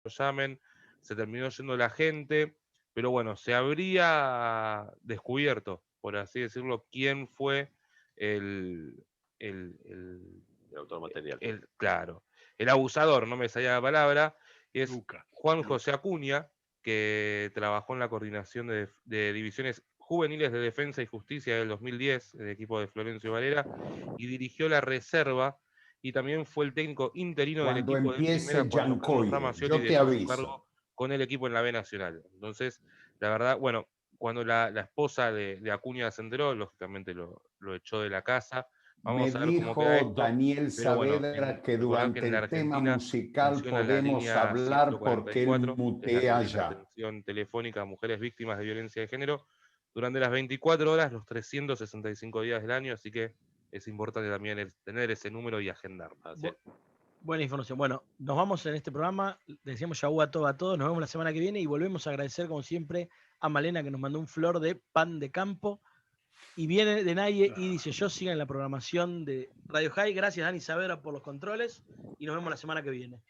llamen, se terminó yendo la gente, pero bueno, se habría descubierto, por así decirlo, quién fue el, el, el, El autor material. claro, el abusador, no me salía la palabra, y es Luca. Juan José Acuña, que trabajó en la coordinación de divisiones juveniles de defensa y justicia del 2010, el equipo de Florencio Varela, y dirigió la reserva, y también fue el técnico interino del Cuando equipo de primera empiece cuando Carlos Giancoy, Ramaciotti yo te dejó su aviso. cargo con el equipo en la B Nacional. Entonces, la verdad, bueno, cuando la esposa de Acuña se enteró, lógicamente lo echó de la casa. Me Vamos a ver cómo queda dijo esto, Daniel pero bueno, Saavedra que recordar que durante en la el tema Argentina musical funciona la podemos línea hablar porque él 144, es la mutea línea de ya. atención telefónica a mujeres víctimas de violencia de género, durante las 24 horas, los 365 días del año, así que es importante también tener ese número y agendarlo. Buena información. Bueno, nos vamos en este programa. Decíamos ya a todos. Nos vemos la semana que viene y volvemos a agradecer, como siempre, a Malena que nos mandó un flor de pan de campo. Y viene de Naye y dice: yo sigo en la programación de Radio High. Gracias, Dani Saavedra, por los controles. Y nos vemos la semana que viene.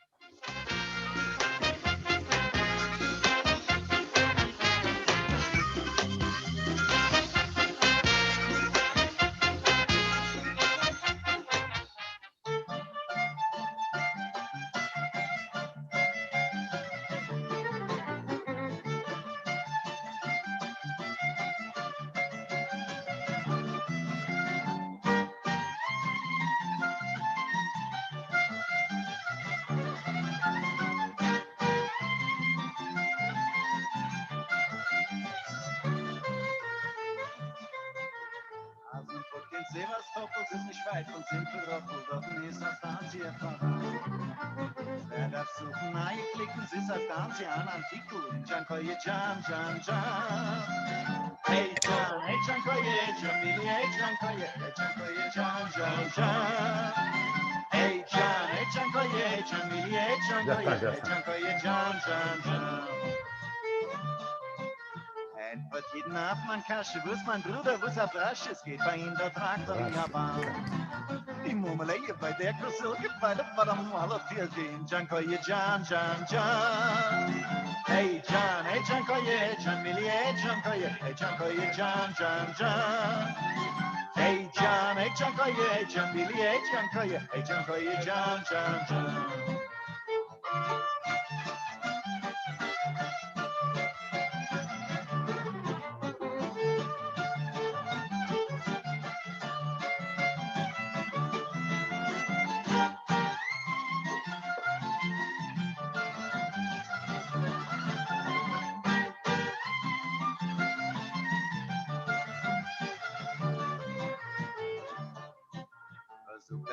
Sevastopol ist nicht weit von Simferopol, dort ist Astantia voran. Wer darf suchen, nahe klicken, es ist Astantia an Antiku, in Jankoye Jan, Jan, Jan. Hey Jan, hey Jankoye, Jamili, hey Jankoye, Jan, Jan, Jan. Hey Jan, hey Jankoye, Jamili, hey Jankoye, Jan, Jan, Jan. Wird jeden Abend man Kasche, wo ist mein Bruder, wo ist er Brasch? Es geht bei ihm der Traktor in Japan. Die Murmeleie bei der Kursilke, bei der Badam, alle vier den Jankoye, Jan, Jan, Jan. Hey Jan, hey Jankoye, Jan, Millie, hey Jankoye, Jan, Jan, Jan. Hey Jan, hey Jankoye, Jan, Millie, hey Jankoye, Jan, Jan, Jan.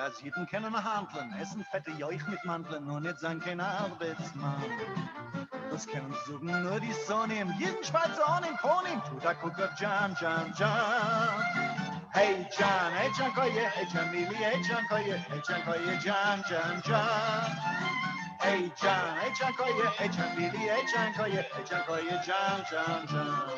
Als jeden können handeln, essen fette Joich mit Mandeln, nur nicht sein kein Arbeitsmann. Das können suchen nur die Sonne, im jeden Schweizer Ohne im Pony, tut er guck auf Jan, Jan, Jan. Hey Jan, hey Jankoye, hey Jamili, hey Jankoye, Jan, Jan, Jan. Hey Jan, hey Jankoye, hey Jamili, hey Jankoye, Jan, Jan, Jan.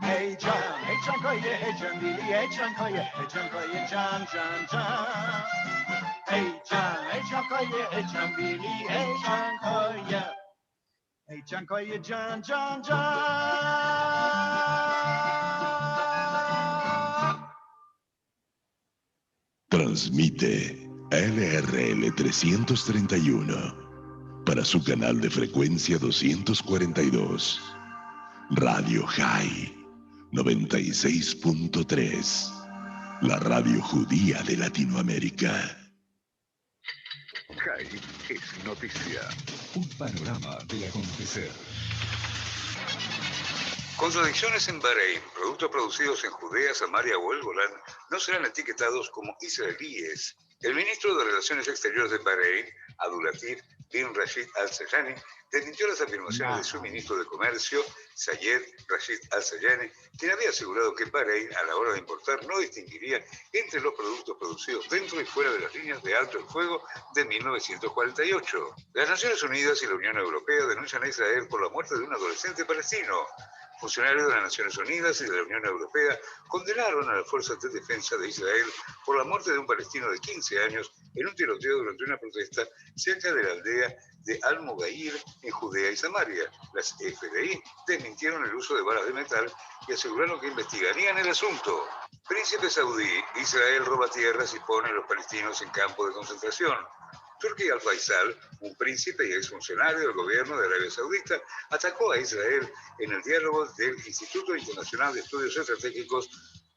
Hey Jan, hey Jankoye, hey Jamili, hey Jankoye, Jan, Jan, Jan. Hey Jan, hey Jankoye, hey Jamili, hey Jankoye, Jan, Jan, Jan. Transmite LRL 331 para su canal de frecuencia 242. Radio High 96.3, la radio judía de Latinoamérica. High es noticia. Un panorama del acontecer. Contradicciones en Bahrein. Productos producidos en Judea, Samaria o el Golán no serán etiquetados como israelíes. El ministro de Relaciones Exteriores de Bahrein, Abdulatif bin Rashid Al Sehani, desmintió las afirmaciones de su ministro de Comercio, Zayed Rashid Al-Sayani, quien había asegurado que Bahrein, a la hora de importar, no distinguiría entre los productos producidos dentro y fuera de las líneas de alto el fuego de 1948. Las Naciones Unidas y la Unión Europea denuncian a Israel por la muerte de un adolescente palestino. Funcionarios de las Naciones Unidas y de la Unión Europea condenaron a las fuerzas de defensa de Israel por la muerte de un palestino de 15 años en un tiroteo durante una protesta cerca de la aldea de Al-Mughayir en Judea y Samaria. Las FDI desmintieron el uso de balas de metal y aseguraron que investigarían el asunto. Príncipe saudí, Israel roba tierras y pone a los palestinos en campos de concentración. Turki Al-Faisal, un príncipe y exfuncionario del gobierno de Arabia Saudita, atacó a Israel en el diálogo del Instituto Internacional de Estudios Estratégicos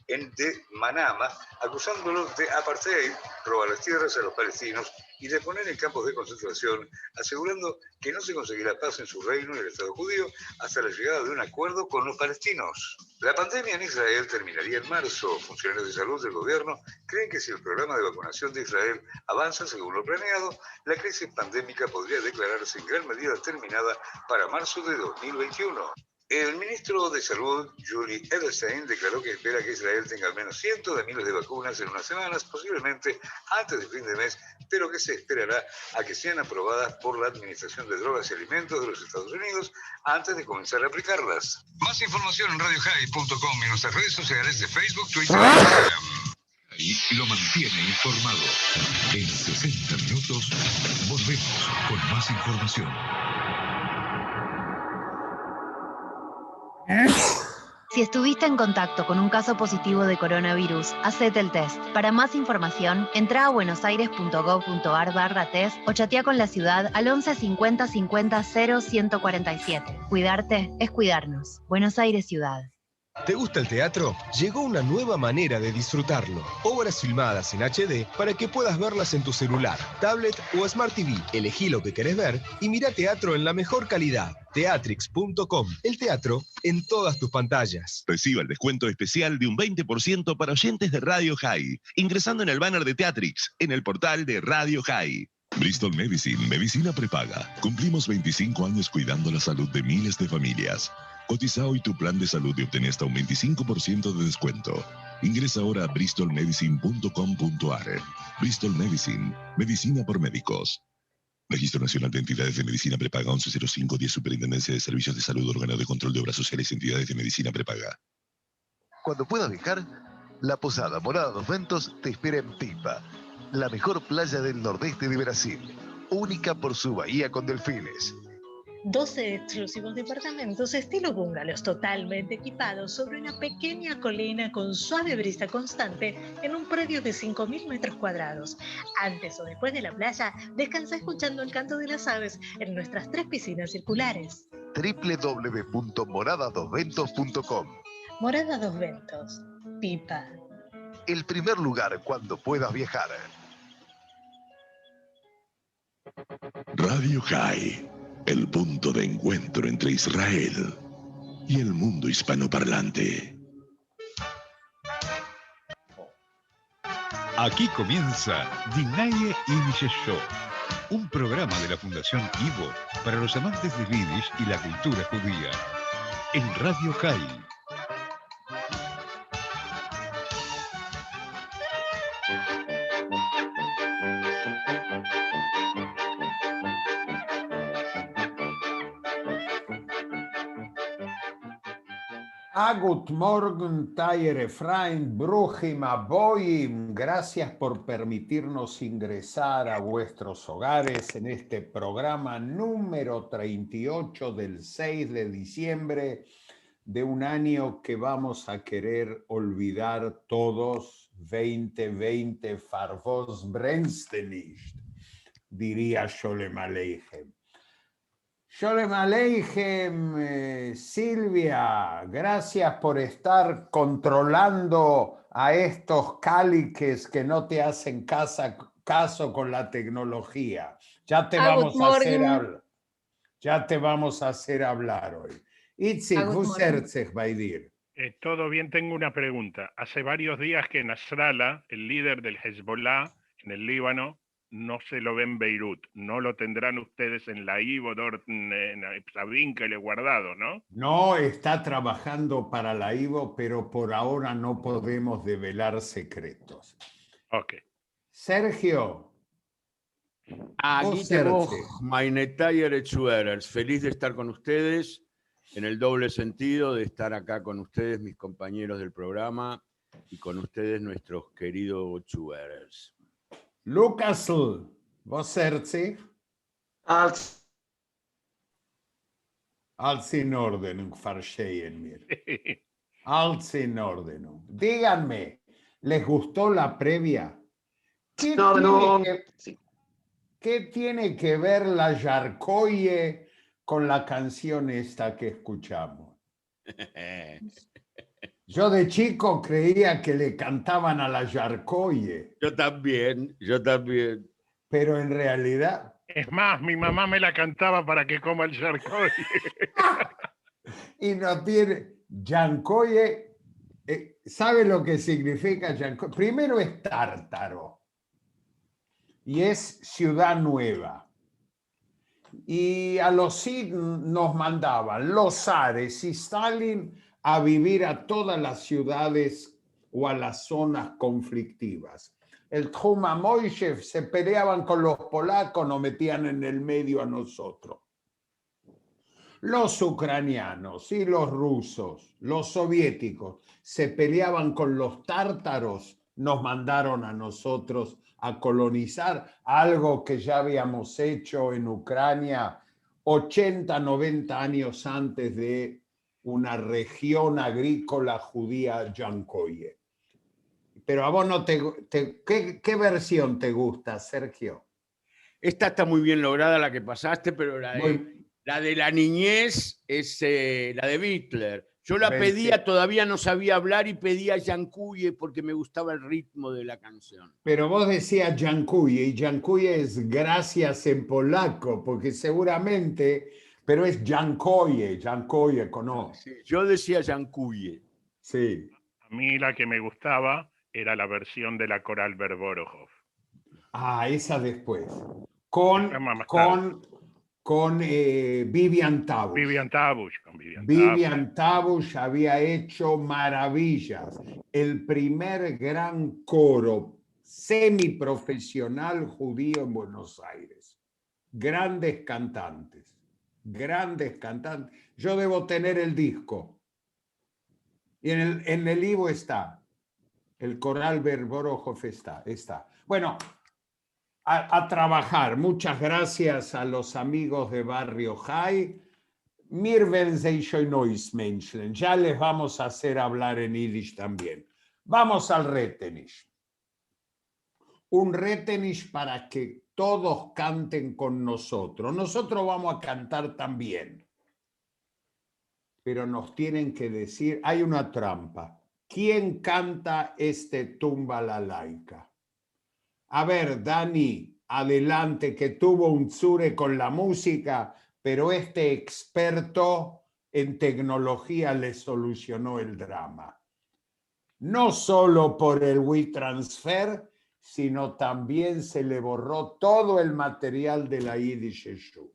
de Manama, acusándolo de apartheid, robar las tierras a los palestinos y de poner en campos de concentración, asegurando que no se conseguirá paz en su reino y el Estado judío hasta la llegada de un acuerdo con los palestinos. La pandemia en Israel terminaría en marzo. Funcionarios de salud del gobierno creen que si el programa de vacunación de Israel avanza según lo planeado, la crisis pandémica podría declararse en gran medida terminada para marzo de 2021. El ministro de Salud, Yuli Edelstein, declaró que espera que Israel tenga al menos cientos de miles de vacunas en unas semanas, posiblemente antes de fin de mes, pero que se esperará a que sean aprobadas por la Administración de Drogas y Alimentos de los Estados Unidos antes de comenzar a aplicarlas. Más información en radiohigh.com y en nuestras redes sociales de Facebook, Twitter e Instagram. Y lo mantiene informado. En 60 minutos volvemos con más información. Si estuviste en contacto con un caso positivo de coronavirus, hacete el test. Para más información, entra a buenosaires.gov.ar/test o chatea con la ciudad al 11 50 50 0 147. Cuidarte es cuidarnos. Buenos Aires Ciudad. ¿Te gusta el teatro? Llegó una nueva manera de disfrutarlo. Obras filmadas en HD para que puedas verlas en tu celular, tablet o Smart TV. Elegí lo que querés ver y mira teatro en la mejor calidad. Teatrix.com. El teatro en todas tus pantallas. Reciba el descuento especial de un 20% para oyentes de Radio High, ingresando en el banner de Teatrix, en el portal de Radio High. Bristol Medicine, medicina prepaga. Cumplimos 25 años cuidando la salud de miles de familias. Cotiza hoy tu plan de salud y obtén hasta un 25% de descuento. Ingresa ahora a bristolmedicine.com.ar. Bristol Medicine, medicina por médicos. Registro Nacional de Entidades de Medicina Prepaga 110510, Superintendencia de Servicios de Salud, Órgano de Control de Obras Sociales y Entidades de Medicina Prepaga. Cuando puedas viajar, la Posada Morada dos Ventos te espera en Pipa, la mejor playa del nordeste de Brasil, única por su bahía con delfines. 12 exclusivos departamentos estilo bungalows totalmente equipados sobre una pequeña colina con suave brisa constante en un predio de 5.000 metros cuadrados. Antes o después de la playa, descansa escuchando el canto de las aves en nuestras 3 piscinas circulares. www.moradadosventos.com. Morada Dos Ventos, Pipa. El primer lugar cuando puedas viajar. Radio High, el punto de encuentro entre Israel y el mundo hispanoparlante. Aquí comienza Dinaye Yiddish Show, un programa de la Fundación Ivo para los amantes del Yiddish y la cultura judía, en Radio High. Gut Morgen, Tayer Efraim, Bruchim Aboim. Gracias por permitirnos ingresar a vuestros hogares en este programa número 38 del 6 de diciembre de un año que vamos a querer olvidar todos, 2020, Farvos Brennstenicht, diría Sholem Aleichem. Sholem Aleichem, Silvia, gracias por estar controlando a estos cáliques que no te hacen caso con la tecnología. Ya te vamos a hacer hablar. Ya te vamos a hacer hablar hoy. Itzik, Vuserzech, Baidir. Todo bien, tengo una pregunta. Hace varios días que Nasrallah, el líder del Hezbollah en el Líbano, no se lo ve en Beirut. No lo tendrán ustedes en la IVO, en Sabín, guardado, ¿no? No está trabajando para la IVO, pero por ahora no podemos develar secretos. Ok. Sergio. Aquí tenemos meine Tiere Zuhörers. Feliz de estar con ustedes, en el doble sentido de estar acá con ustedes, mis compañeros del programa, y con ustedes, nuestros queridos Zuhörers. Lucas, vos Serzi? Als in Ordnung, verstehen wir. Als in Ordnung. Díganme, ¿les gustó la previa? ¿Qué tiene que ver la Yarkoye con la canción esta que escuchamos? Yo de chico creía que le cantaban a la Yarkoye. Yo también. Pero en realidad... Es más, mi mamá me la cantaba para que coma el Yarkoye. Y no tiene... Yarkoye, ¿sabe lo que significa Yarkoye? Primero es tártaro. Y es ciudad nueva. Y a los Cid nos mandaban los zares y Stalin a vivir a todas las ciudades o a las zonas conflictivas. El Truman Moishev se peleaban con los polacos, nos metían en el medio a nosotros. Los ucranianos y los rusos, los soviéticos, se peleaban con los tártaros, nos mandaron a nosotros a colonizar algo que ya habíamos hecho en Ucrania 80, 90 años antes de una región agrícola judía Yankoye. Pero a vos no ¿qué versión te gusta, Sergio? Esta está muy bien lograda, la que pasaste, pero la de la niñez es la de Hitler. Yo la pedía, todavía no sabía hablar y pedía Yankuye porque me gustaba el ritmo de la canción. Pero vos decías Yankuye, y Yankuye es gracias en polaco, porque seguramente, pero es Yankoye, ¿no? Sí, yo decía Yankuye. Sí. A mí la que me gustaba era la versión de la coral Berborojov. Ah, esa después. Con Vivian Tabush. Vivian Tabush había hecho maravillas. El primer gran coro semiprofesional judío en Buenos Aires. Grandes cantantes. Yo debo tener el disco. Y en el Ivo está. El coral Berborojov está. Bueno, a trabajar. Muchas gracias a los amigos de Barrio High. Mir werden Sie schon neues Menschen. Ya les vamos a hacer hablar en Yiddish también. Vamos al Retenish. Un Retenish para que todos canten con nosotros. Nosotros vamos a cantar también. Pero nos tienen que decir, hay una trampa. ¿Quién canta este Tumba la Laica? A ver, Dani, adelante, que tuvo un tsure con la música, pero este experto en tecnología le solucionó el drama. No solo por el WeTransfer, sino también se le borró todo el material de la Yiddish Schuh.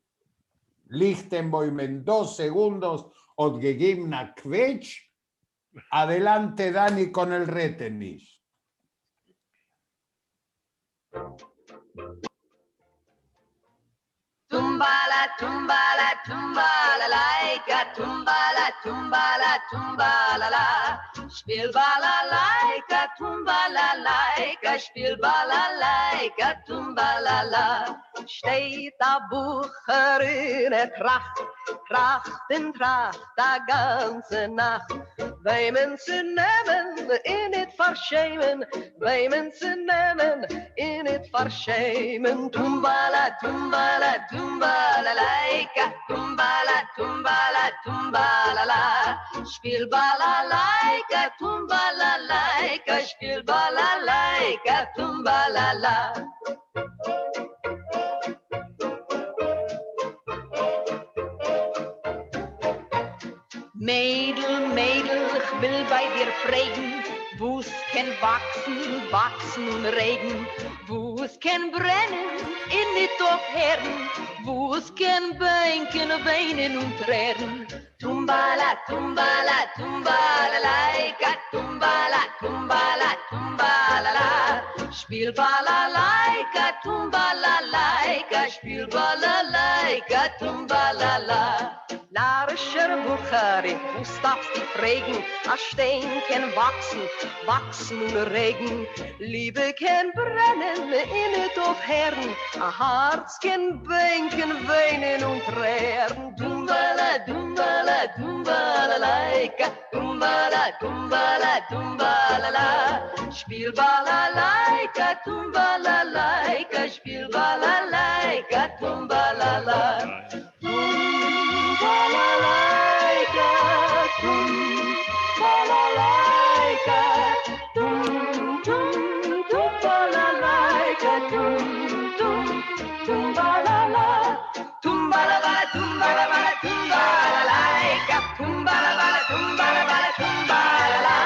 Lichtenboim en 2 segundos, odgegebna Quetsch. Adelante, Dani, con el Retenish. Tumbala, tumbala, tumbala, laika, tumbala, tumbala, tumbala, la. Spiel balalaika, tumbala, laika, spiel balalaika, tumbala, la. Steht a Bucherin, tracht und tracht a ganze Nacht. Weimen zu nehmen, in it verschämen, weimen zu nehmen, in it verschämen. Tumbala, tumbala, tumbala, laika, tumbala, tumbala, tumbala, la. Spiel balalaika, tumbala, laika, spiel balalaika, tumbala, la. Mädel, Mädel, ich will bei dir fragen, wo's kann wachsen und Regen, wo's wo's kan brennen in het opherren, wo's kan banken weinen und tränen. Tumbala, tumbala, tumbala, laika, tumbala, tumbala, tumbala, la. Spiel balalaika, tumbala, laika, spiel balalaika, tumbala, la. Narischer Buchari, wo darfst die prägen, a Stein kann wachsen und Regen. Liebe kann brennen, in het aufherren, a Herz kann banken, weinen und tränen. Dumbala, dumbala, dumbala, laika, dumbala, dumbala, dumbala, la. Spiel balalaika, tumbala, laika, spiel balalaika, tumbala, la. Tumbala-laika, tumbala-laika, tumbala-laika, tumbala-la, tumbala-bala, tumbala-bala, tumbala-laika, tumbala-bala, tumbala-bala, tumbala-la.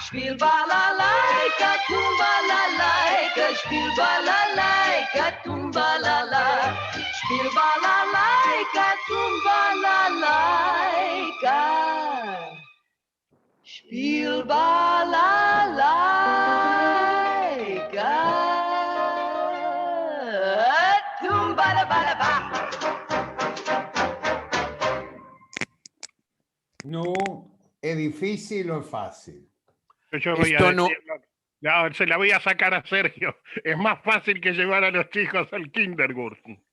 Spiel balalaika, tumbala-laika, spiel balalaika, tumbala-la. Spiel balalaika, tumbala-laika. Spiel balalaika. Tumbala-bala-ba. No, ¿es difícil o es fácil? Yo voy a decirlo. No, se la voy a sacar a Sergio. Es más fácil que llevar a los chicos al kindergarten.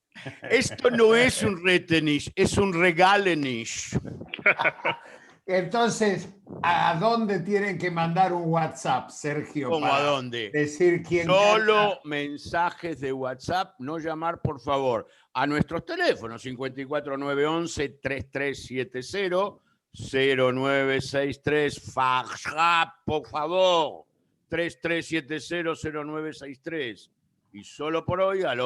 Esto no es un retenish, es un regalenish. Entonces, ¿a dónde tienen que mandar un WhatsApp, Sergio? ¿Cómo a dónde? Decir quién Solo gana? mensajes de WhatsApp, no llamar, por favor, a nuestros teléfonos 54911-3370, 0963, faja, por favor, 3370-0963. Y solo por hoy al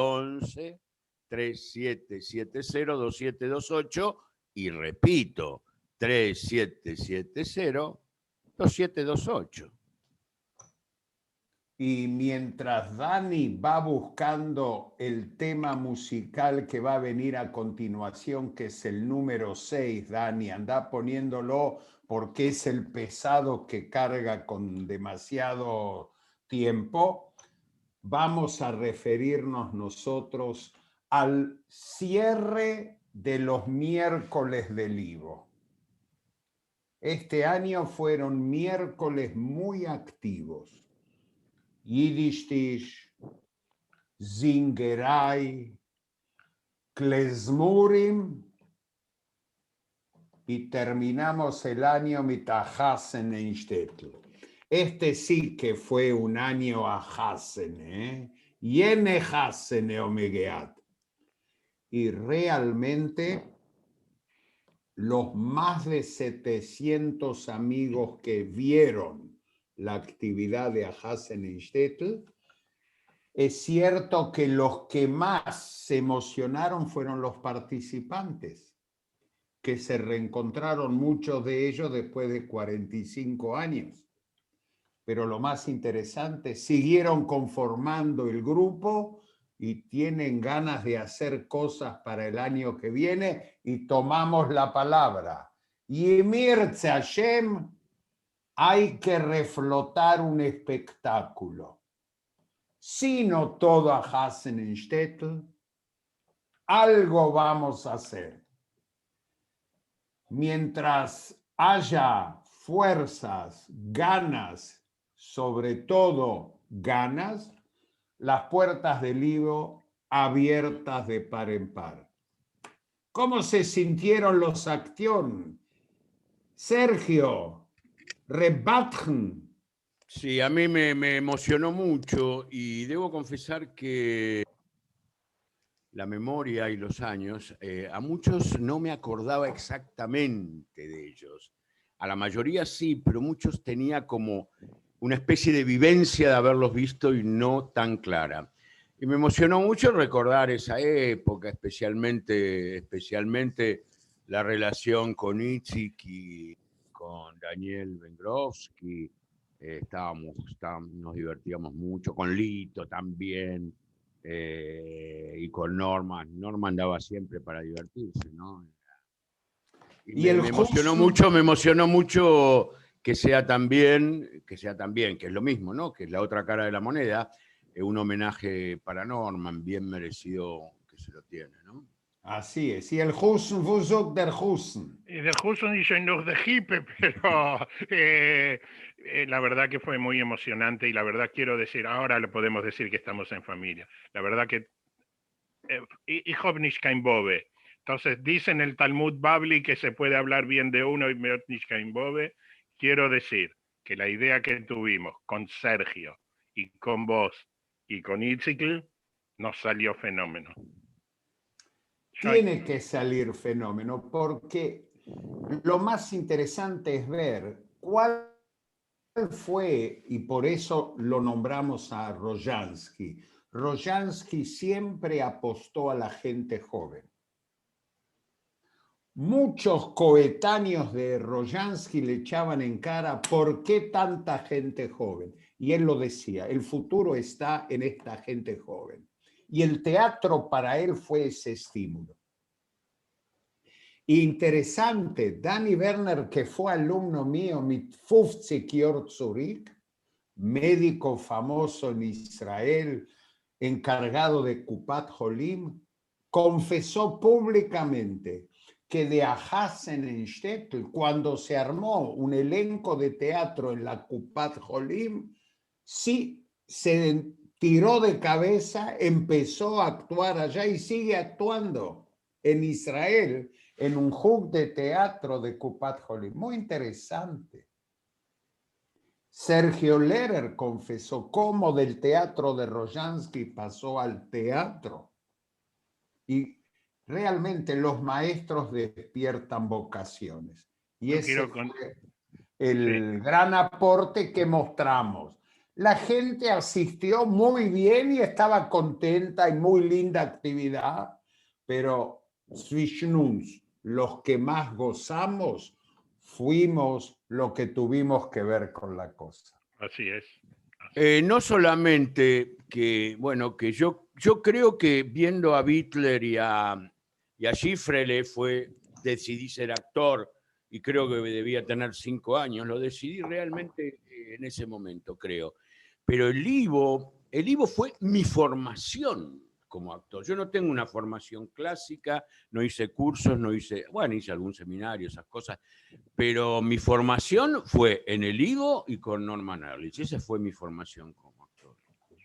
11-3770-2728 y repito, 3770-2728. Y mientras Dani va buscando el tema musical que va a venir a continuación, que es el número 6, Dani, anda poniéndolo porque es el pesado que carga con demasiado tiempo, vamos a referirnos nosotros al cierre de los miércoles del Ivo. Este año fueron miércoles muy activos. Yiddishtish, Zingerai, Klezmurim y terminamos el año mit Ahasen en Shtetl. Este sí que fue un año Ahasen, Yene Hasen Omegeat. Y realmente los más de 700 amigos que vieron la actividad de Ahasen en Shtetl, es cierto que los que más se emocionaron fueron los participantes, que se reencontraron muchos de ellos después de 45 años. Pero lo más interesante, siguieron conformando el grupo y tienen ganas de hacer cosas para el año que viene y tomamos la palabra. Yimir Hashem, hay que reflotar un espectáculo. Si no todo a Hasen en Shtetl, algo vamos a hacer. Mientras haya fuerzas, ganas, sobre todo ganas, las puertas del Ivo abiertas de par en par. ¿Cómo se sintieron los Acción? Sergio, Rebatchen. Sí, a mí me emocionó mucho y debo confesar que la memoria y los años, a muchos no me acordaba exactamente de ellos. A la mayoría sí, pero muchos tenía como una especie de vivencia de haberlos visto y no tan clara. Y me emocionó mucho recordar esa época, especialmente la relación con Itzik y con Daniel Vengrovsky. Nos divertíamos mucho, con Lito también. y con Norma. Norma andaba siempre para divertirse, ¿no? Y me emocionó mucho que sea también, que es lo mismo, ¿no? Que es la otra cara de la moneda, un homenaje para Norman, bien merecido que se lo tiene, ¿no? Así es. Y el Hussen, wo sucht der Hussen? Der Hussen ist noch de Hippe, pero la verdad que fue muy emocionante y la verdad quiero decir, ahora lo podemos decir que estamos en familia. La verdad que ich hab nicht kein Bobe. Entonces dicen el Talmud Babli que se puede hablar bien de uno y nicht kein Bobe. Quiero decir que la idea que tuvimos con Sergio y con vos y con Itzikl nos salió fenómeno. Tiene que salir fenómeno, porque lo más interesante es ver cuál fue, y por eso lo nombramos a Rojansky. Rojansky siempre apostó a la gente joven. Muchos coetáneos de Rojansky le echaban en cara ¿por qué tanta gente joven? Y él lo decía, el futuro está en esta gente joven. Y el teatro para él fue ese estímulo. Interesante, Danny Werner, que fue alumno mío mit 50 Jahren zurück, médico famoso en Israel, encargado de Kupat Holim, confesó públicamente que de Ahasen en Shtetl, cuando se armó un elenco de teatro en la Kupat Holim, sí se tiró de cabeza, empezó a actuar allá y sigue actuando en Israel, en un hub de teatro de Kupat Holim. Muy interesante. Sergio Lehrer confesó cómo del teatro de Rojansky pasó al teatro. Y realmente los maestros despiertan vocaciones. Y ese fue el gran aporte que mostramos. La gente asistió muy bien y estaba contenta y muy linda actividad, pero zwischen uns, los que más gozamos, fuimos lo que tuvimos que ver con la cosa. Así es. No solamente que, bueno, que yo creo que viendo a Bittler y a Schifrele decidí ser actor y creo que debía tener 5 años, lo decidí realmente en ese momento, creo. Pero el Ivo fue mi formación como actor. Yo no tengo una formación clásica, no hice cursos, hice algún seminario, esas cosas, pero mi formación fue en el Ivo y con Norman Ehrlich. Esa fue mi formación como actor.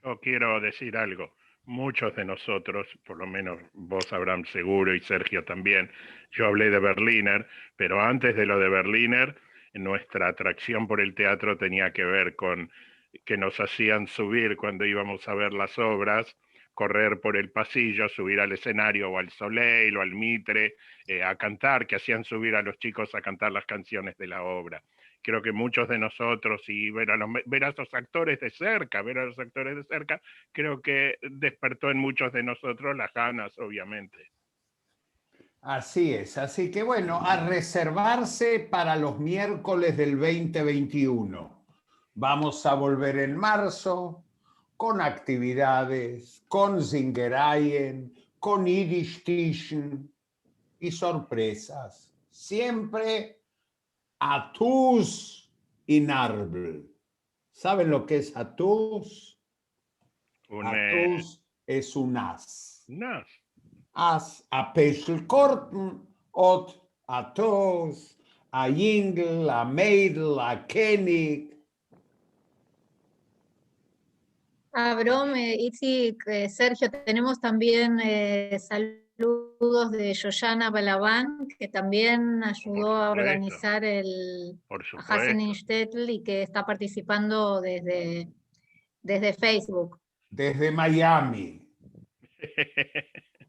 Yo quiero decir algo. Muchos de nosotros, por lo menos vos, Abraham, seguro, y Sergio también, yo hablé de Berliner, pero antes de lo de Berliner, nuestra atracción por el teatro tenía que ver con que nos hacían subir cuando íbamos a ver las obras, correr por el pasillo, subir al escenario o al Soleil o al Mitre, a cantar, que hacían subir a los chicos a cantar las canciones de la obra. Creo que muchos de nosotros, y ver a esos actores de cerca, creo que despertó en muchos de nosotros las ganas, obviamente. Así es, así que bueno, a reservarse para los miércoles del 2021. Vamos a volver en marzo con actividades, con Zingereien, con Yiddishtischen y sorpresas. Siempre Atus y Narbel. ¿Saben lo que es Atus? Atus es un as. As, a Peschelkorten, ot Atus, a Jingel, a Meidel, a König. Abraham, Itzik, Sergio, tenemos también saludos de Shoshana Balaban, que también ayudó a organizar el Hasenin Shtetl y que está participando desde Facebook. Desde Miami.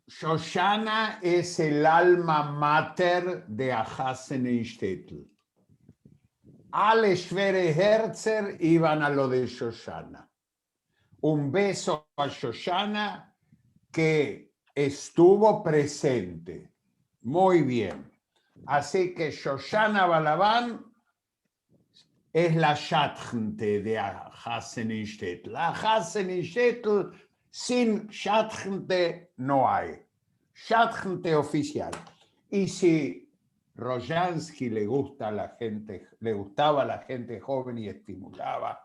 Shoshana es el alma mater de Hasenin Shtetl. Alle Schwere Herzer iban a lo de Shoshana. Un beso a Shoshana que estuvo presente. Muy bien. Así que Shoshana Balaban es la Schatzente de Hasenin Shtetl. Hasenin Shtetl Sin Schatzente no hay. Schatzente oficial. Y si Rojansky le gustaba a la gente joven y estimulaba,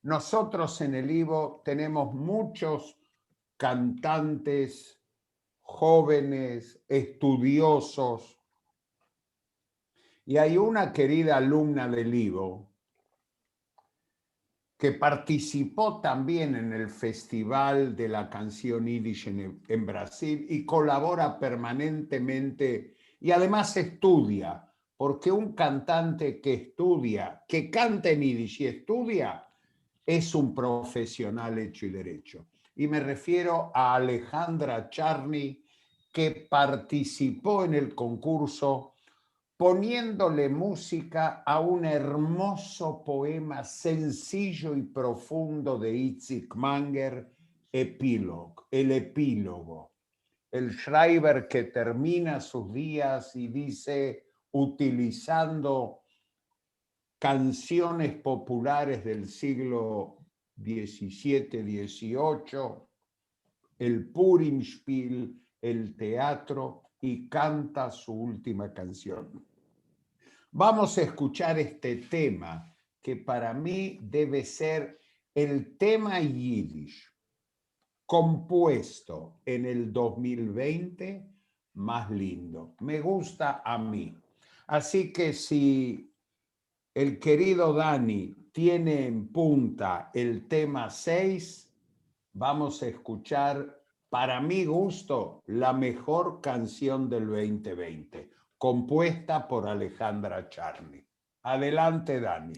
nosotros en el Ivo tenemos muchos cantantes jóvenes, estudiosos, y hay una querida alumna del Ivo que participó también en el Festival de la Canción Yiddish en Brasil y colabora permanentemente y además estudia, porque un cantante que estudia, que canta en Yiddish y estudia, es un profesional hecho y derecho. Y me refiero a Alejandra Charny, que participó en el concurso poniéndole música a un hermoso poema sencillo y profundo de Itzik Manger, Epílogo, el epílogo. El Schreiber que termina sus días y dice, utilizando canciones populares del siglo XVII, XVIII, el Purimspiel, el teatro, y canta su última canción. Vamos a escuchar este tema que para mí debe ser el tema yiddish compuesto en el 2020 más lindo. Me gusta a mí. Así que si el querido Dani tiene en punta el tema 6, vamos a escuchar, para mi gusto, la mejor canción del 2020, compuesta por Alejandra Charny. Adelante, Dani.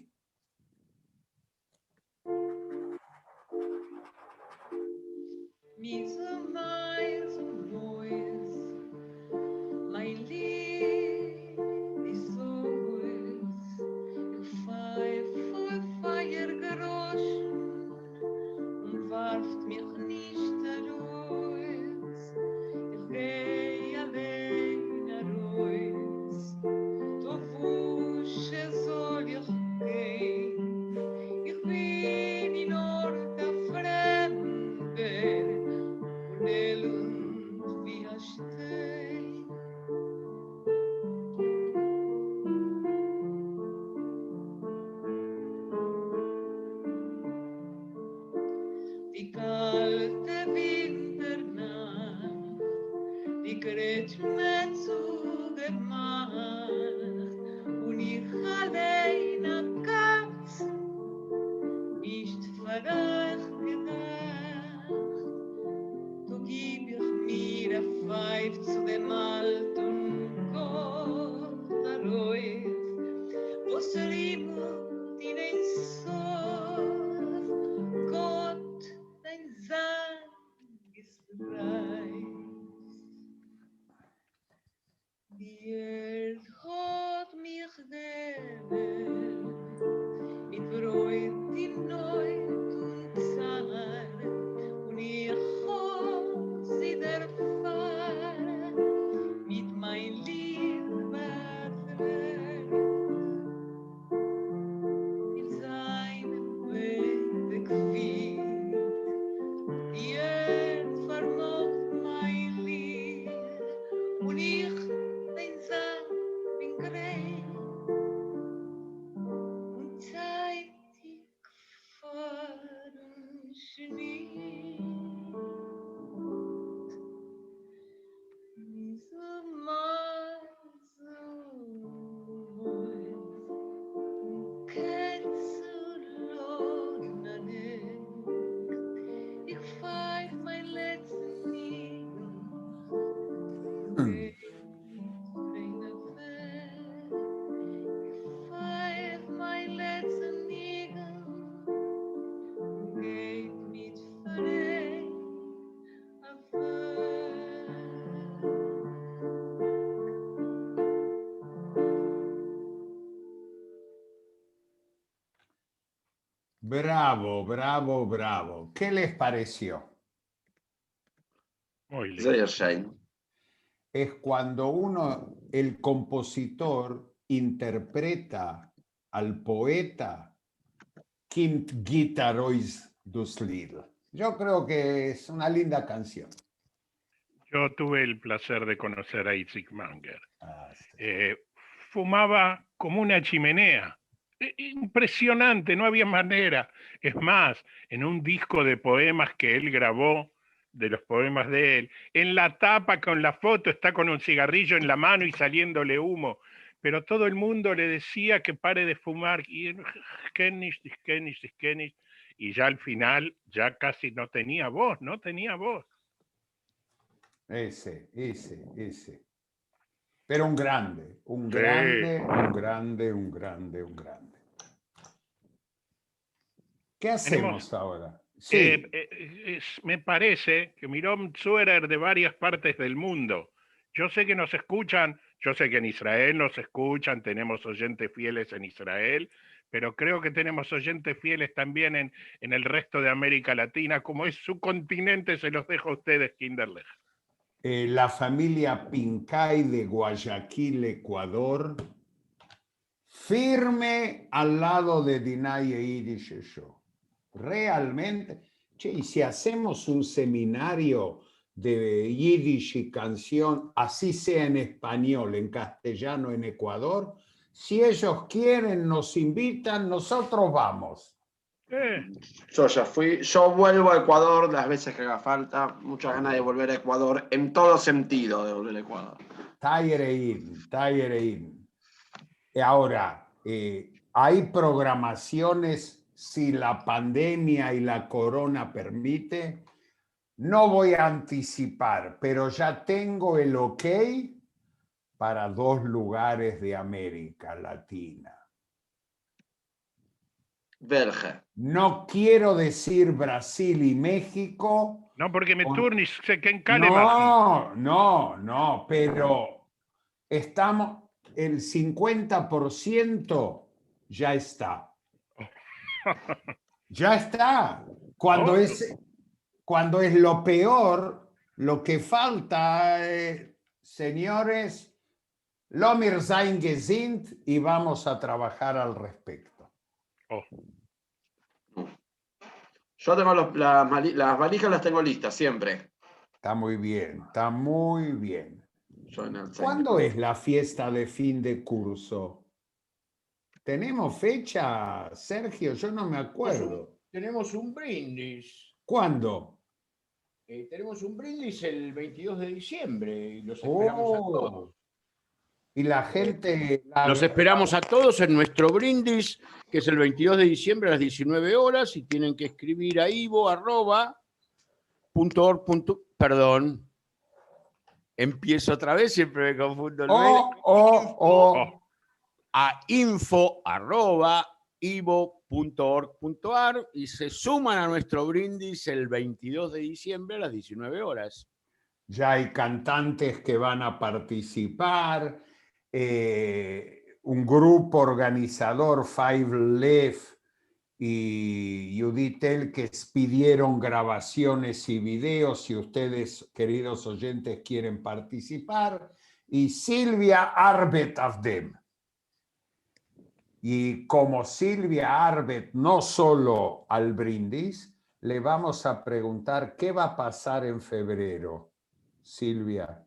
Bravo, bravo, bravo. ¿Qué les pareció? Muy lindo. Es cuando el compositor, interpreta al poeta Kind Gitarois dus Lied. Yo creo que es una linda canción. Yo tuve el placer de conocer a Itzik Manger. Sí. Fumaba como una chimenea. Impresionante, no había manera. Es más, en un disco de poemas que él grabó, de los poemas de él, en la tapa con la foto está con un cigarrillo en la mano y saliéndole humo. Pero todo el mundo le decía que pare de fumar. Y y ya al final, ya casi no tenía voz, no tenía voz. Ese. Pero un grande. ¿Qué hacemos ahora? Sí. Me parece que Miron Zuerer de varias partes del mundo. Yo sé que nos escuchan, yo sé que en Israel nos escuchan, tenemos oyentes fieles en Israel, pero creo que tenemos oyentes fieles también en el resto de América Latina. Como es su continente, se los dejo a ustedes, Kinderlech. La familia Pincay de Guayaquil, Ecuador, firme al lado de Dinaye Yiddish Show. Realmente, che, y si hacemos un seminario de Yiddish y canción, así sea en español, en castellano, en Ecuador, si ellos quieren, nos invitan, nosotros vamos. Yo ya fui, yo vuelvo a Ecuador las veces que haga falta, muchas ganas de volver a Ecuador, en todo sentido de volver a Ecuador. Tayerein. Y ahora, hay programaciones, si la pandemia y la corona permite, no voy a anticipar, pero ya tengo el ok para 2 lugares de América Latina. Verge. No quiero decir Brasil y México. No, porque me turnis se que en No, pero estamos, el 50% ya está. Ya está. Cuando es lo peor, lo que falta, señores, Lomir sein gesinnt y vamos a trabajar al respecto. Yo tengo las valijas, las tengo listas siempre. Está muy bien. ¿Cuándo es la fiesta de fin de curso? ¿Tenemos fecha, Sergio? Yo no me acuerdo. Tenemos un brindis. ¿Cuándo? Tenemos un brindis el 22 de diciembre y los esperamos a todos. Y la gente... Los esperamos a todos en nuestro brindis, que es el 22 de diciembre a las 19 horas, y tienen que escribir a ivo@.org. Perdón. Empiezo otra vez, siempre me confundo el mail. A info@ivo.org.ar y se suman a nuestro brindis el 22 de diciembre a las 19 horas. Ya hay cantantes que van a participar. Un grupo organizador, Five Left y Judith Elkes, pidieron grabaciones y videos si ustedes, queridos oyentes, quieren participar. Y Silvia Arbet Avdem. Y como Silvia Arbet no solo al brindis, le vamos a preguntar qué va a pasar en febrero. Silvia.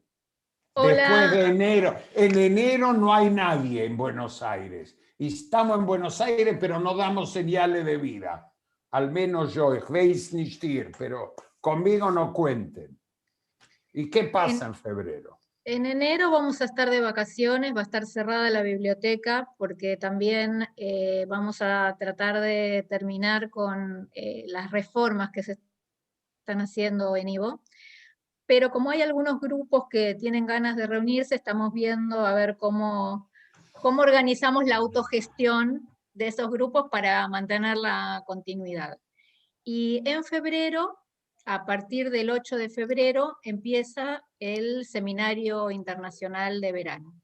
Hola. Después de enero. En enero no hay nadie en Buenos Aires. Y estamos en Buenos Aires, pero no damos señales de vida. Al menos yo, ich weiß nicht hier, pero conmigo no cuenten. ¿Y qué pasa en febrero? En enero vamos a estar de vacaciones, va a estar cerrada la biblioteca, porque también vamos a tratar de terminar con las reformas que se están haciendo en Ivo. Pero como hay algunos grupos que tienen ganas de reunirse, estamos viendo a ver cómo organizamos la autogestión de esos grupos para mantener la continuidad. Y en febrero, a partir del 8 de febrero, empieza el Seminario Internacional de Verano.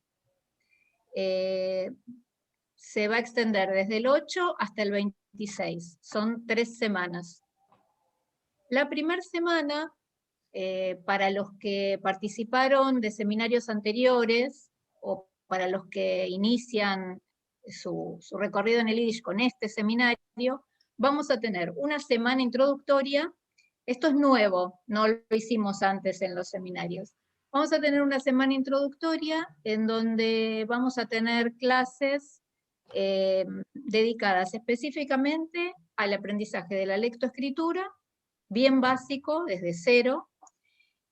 Se va a extender desde el 8 hasta el 26, son 3 semanas. La primera semana, para los que participaron de seminarios anteriores o para los que inician su recorrido en el Yiddish con este seminario, vamos a tener una semana introductoria Esto es nuevo, no lo hicimos antes en los seminarios. Vamos a tener una semana introductoria en donde vamos a tener clases dedicadas específicamente al aprendizaje de la lectoescritura, bien básico, desde cero,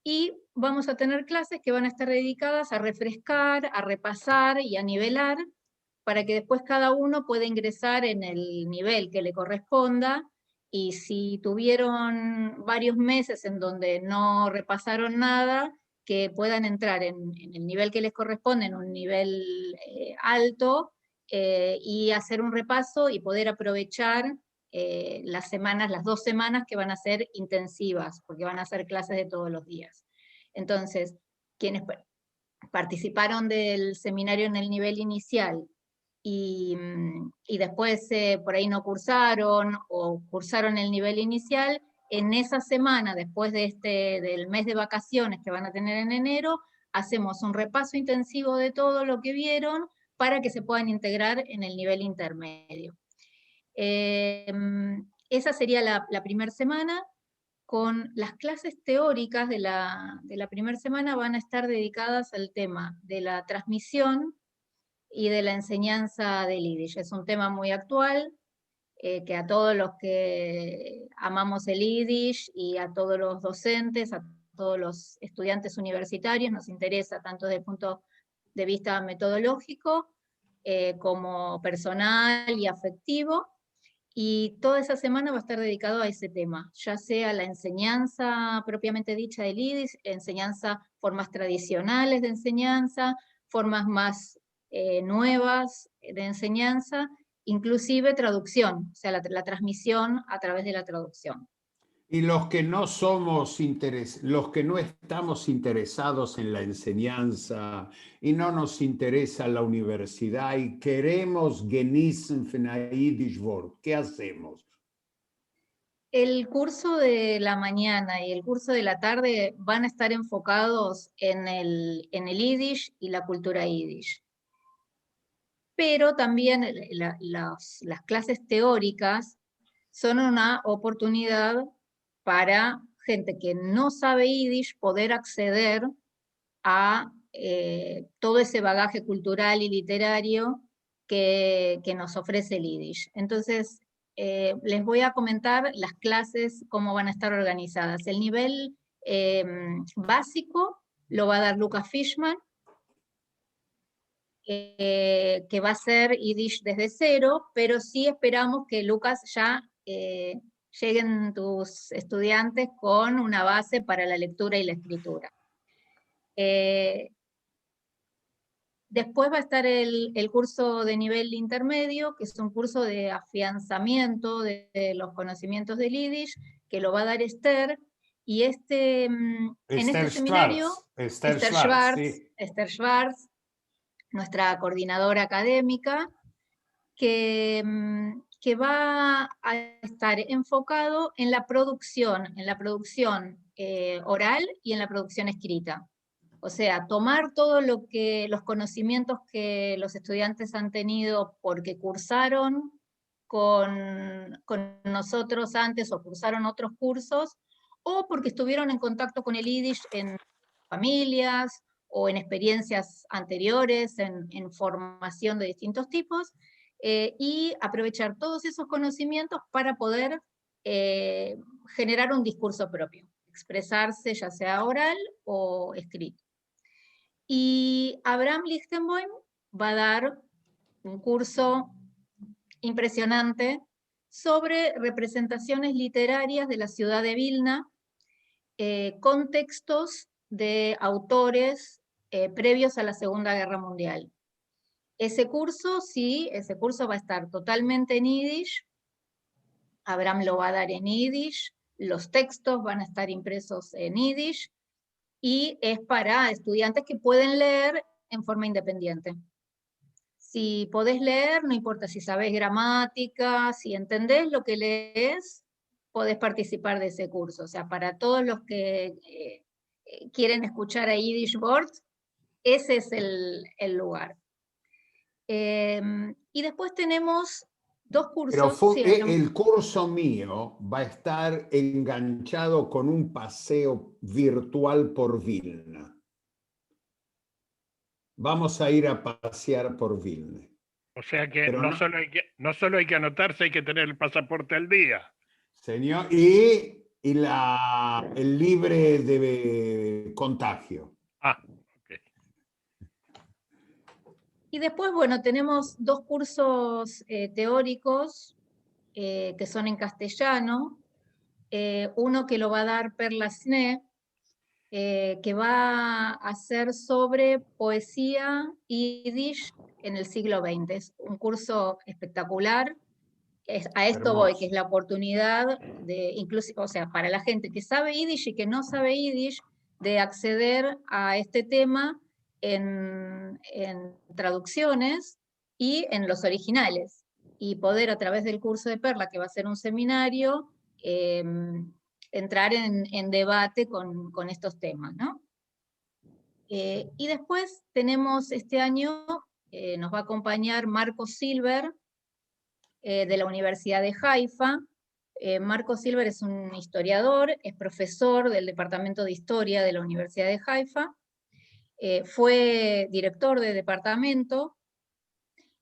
y vamos a tener clases que van a estar dedicadas a refrescar, a repasar y a nivelar, para que después cada uno pueda ingresar en el nivel que le corresponda, y si tuvieron varios meses en donde no repasaron nada, que puedan entrar en el nivel que les corresponde, en un nivel alto, y hacer un repaso y poder aprovechar las 2 semanas que van a ser intensivas, porque van a ser clases de todos los días. Entonces, quienes participaron del seminario en el nivel inicial y después por ahí no cursaron, o cursaron el nivel inicial, en esa semana, después del mes de vacaciones que van a tener en enero, hacemos un repaso intensivo de todo lo que vieron para que se puedan integrar en el nivel intermedio. Esa sería la primera semana. Con las clases teóricas de la primera semana van a estar dedicadas al tema de la transmisión y de la enseñanza del Yiddish. Es un tema muy actual, que a todos los que amamos el Yiddish y a todos los docentes, a todos los estudiantes universitarios, nos interesa tanto desde el punto de vista metodológico como personal y afectivo. Y toda esa semana va a estar dedicado a ese tema, ya sea la enseñanza propiamente dicha del Yiddish, formas tradicionales de enseñanza, formas más nuevas de enseñanza, inclusive traducción, o sea, la transmisión a través de la traducción. Y los que no estamos interesados en la enseñanza y no nos interesa la universidad y queremos genießen von einem Yiddish Wort, ¿qué hacemos? El curso de la mañana y el curso de la tarde van a estar enfocados en el Yiddish y la cultura Yiddish. Pero también las clases teóricas son una oportunidad para gente que no sabe Yiddish poder acceder a todo ese bagaje cultural y literario que nos ofrece el Yiddish. Entonces, les voy a comentar las clases, cómo van a estar organizadas. El nivel básico lo va a dar Lucas Fishman, que va a ser Yiddish desde cero, pero sí esperamos que Lucas ya lleguen tus estudiantes con una base para la lectura y la escritura. Después va a estar el curso de nivel intermedio, que es un curso de afianzamiento de los conocimientos del Yiddish, que lo va a dar Esther, y en este seminario, Esther Schwartz, nuestra coordinadora académica, que va a estar enfocado en la producción oral y en la producción escrita. O sea, tomar todos los conocimientos que los estudiantes han tenido porque cursaron con nosotros antes o cursaron otros cursos, o porque estuvieron en contacto con el Yiddish en familias o en experiencias anteriores, en formación de distintos tipos, y aprovechar todos esos conocimientos para poder generar un discurso propio, expresarse ya sea oral o escrito. Y Abraham Lichtenboim va a dar un curso impresionante sobre representaciones literarias de la ciudad de Vilna, con textos de autores previos a la Segunda Guerra Mundial. Ese curso va a estar totalmente en Yiddish. Abraham lo va a dar en Yiddish, los textos van a estar impresos en Yiddish, y es para estudiantes que pueden leer en forma independiente. Si podés leer, no importa si sabés gramática, si entendés lo que lees, podés participar de ese curso. O sea, para todos los que quieren escuchar a Yiddish Words, ese es el lugar. Y después tenemos 2 Pero cursos. Sí, el curso mío va a estar enganchado con un paseo virtual por Vilna. Vamos a ir a pasear por Vilna. O sea que Pero no solo hay que anotarse, hay que tener el pasaporte al día. Señor, y el libre de contagio. Y después, bueno, tenemos 2 cursos teóricos que son en castellano. Uno que lo va a dar Perla Sne, que va a ser sobre poesía yiddish en el siglo XX. Es un curso espectacular. A esto voy, que es la oportunidad de, incluso, o sea, para la gente que sabe yiddish y que no sabe yiddish, de acceder a este tema en traducciones y en los originales, y poder a través del curso de Perla, que va a ser un seminario, entrar en debate con estos temas, ¿no? Y después tenemos este año, nos va a acompañar Marco Silver, de la Universidad de Haifa. Marco Silver es un historiador, es profesor del Departamento de Historia de la Universidad de Haifa, fue director de departamento,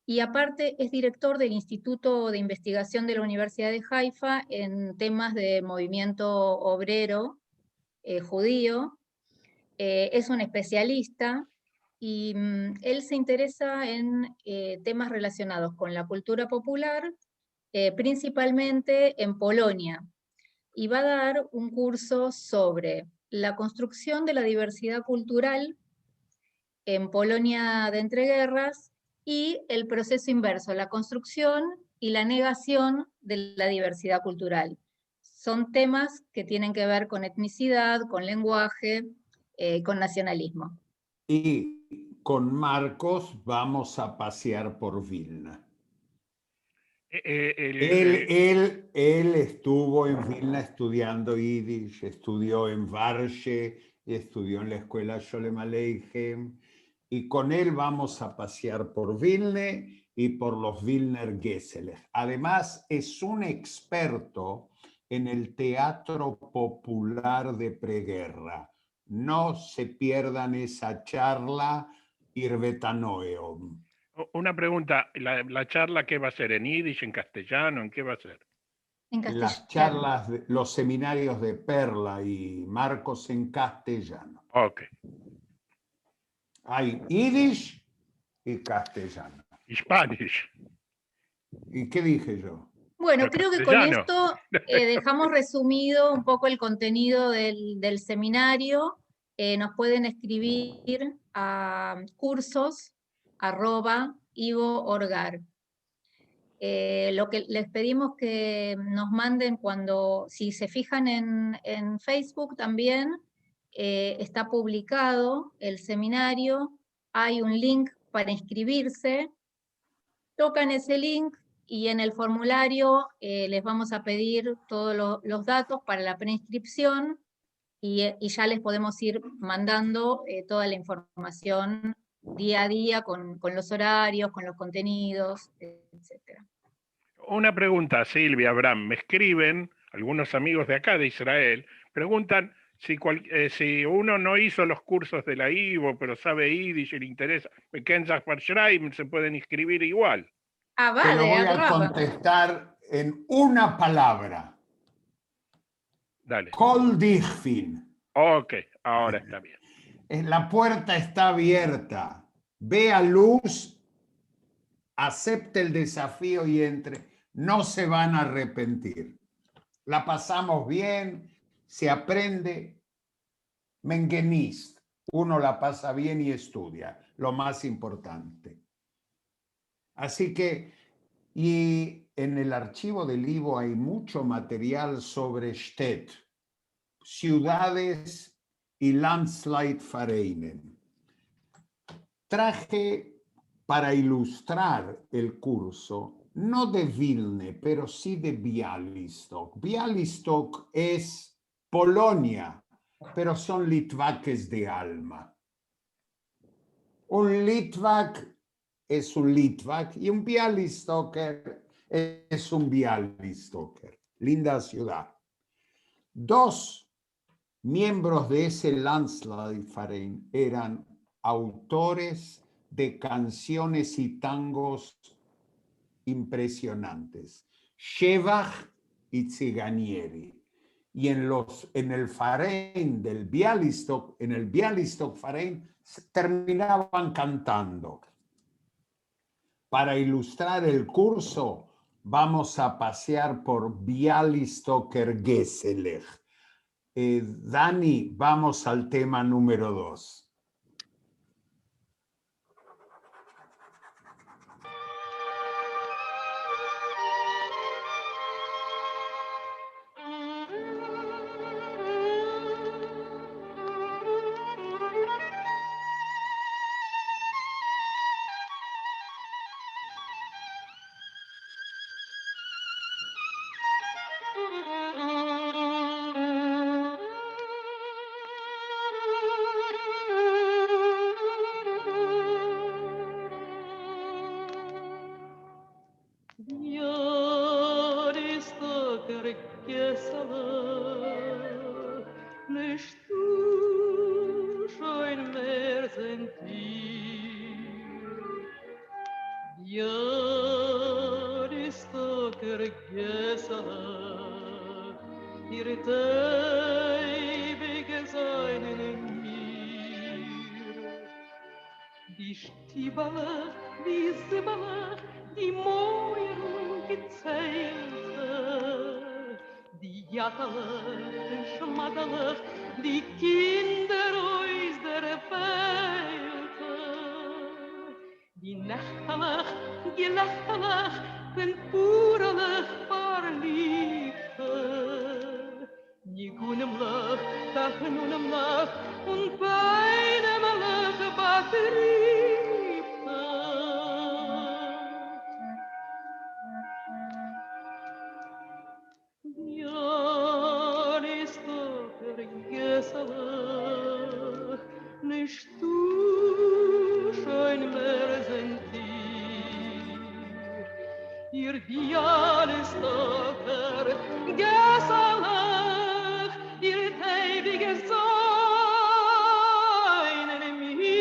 y aparte es director del Instituto de Investigación de la Universidad de Haifa en temas de movimiento obrero judío. Es un especialista, y él se interesa en temas relacionados con la cultura popular, principalmente en Polonia, y va a dar un curso sobre la construcción de la diversidad cultural en Polonia de entreguerras y el proceso inverso, la construcción y la negación de la diversidad cultural. Son temas que tienen que ver con etnicidad, con lenguaje, con nacionalismo. Y con Marcos vamos a pasear por Vilna. Él estuvo en Vilna estudiando Yiddish, estudió en Varshe, estudió en la escuela Sholem Aleichem, y con él vamos a pasear por Vilna y por los Vilner Gesseler. Además, es un experto en el teatro popular de preguerra. No se pierdan esa charla, Irvetanoeum. Una pregunta, ¿la charla qué va a ser? ¿En yiddish, en castellano? ¿En qué va a ser? Las charlas, los seminarios de Perla y Marcos en castellano. Ok. Hay yiddish y castellano. Spanish. ¿Y qué dije yo? Bueno, creo que con esto dejamos resumido un poco el contenido del seminario. Nos pueden escribir a cursos@ivo.org. Lo que les pedimos que nos manden si se fijan en Facebook también, está publicado el seminario, hay un link para inscribirse, tocan ese link y en el formulario les vamos a pedir todos los datos para la preinscripción, y ya les podemos ir mandando toda la información día a día con los horarios, con los contenidos, etc. Una pregunta, Silvia, Abraham. Me escriben algunos amigos de acá, de Israel, preguntan si uno no hizo los cursos de la IVO, pero sabe Yiddish y le interesa, se pueden inscribir igual. Te lo voy a contestar en una palabra. Dale. Kol dichfin. Ok, ahora está bien. La puerta está abierta. Vea luz, acepte el desafío y entre. No se van a arrepentir. La pasamos bien, se aprende. Mengenist. Uno la pasa bien y estudia, lo más importante. Así que, y en el archivo del IVO hay mucho material sobre Städt, ciudades y Landsleitvereinen. Traje para ilustrar el curso, no de Vilna, pero sí de Białystok. Białystok es Polonia, pero son litvakes de alma. Un litvak es un litvak y un Bialystoker es un Bialystoker. Linda ciudad. 2 miembros de ese Landesverein eran autores de canciones y tangos impresionantes, Shevach y Ziganieri. Y en el Verein del Bialystok, en el Bialystok Verein, terminaban cantando. Para ilustrar el curso, vamos a pasear por Bialystoker Geselech. Dani, vamos al tema número 2. Die Kinder aus der Welt, die nächtlich, gelächtig, den purelig verliebte, die gunemlich, tachnunemlich und beinemlich betriebte. Ja, ist doch vergesslich, nicht du schön mehr sind ihr Bialystoker gesellig, ihr ewige Sein in mir.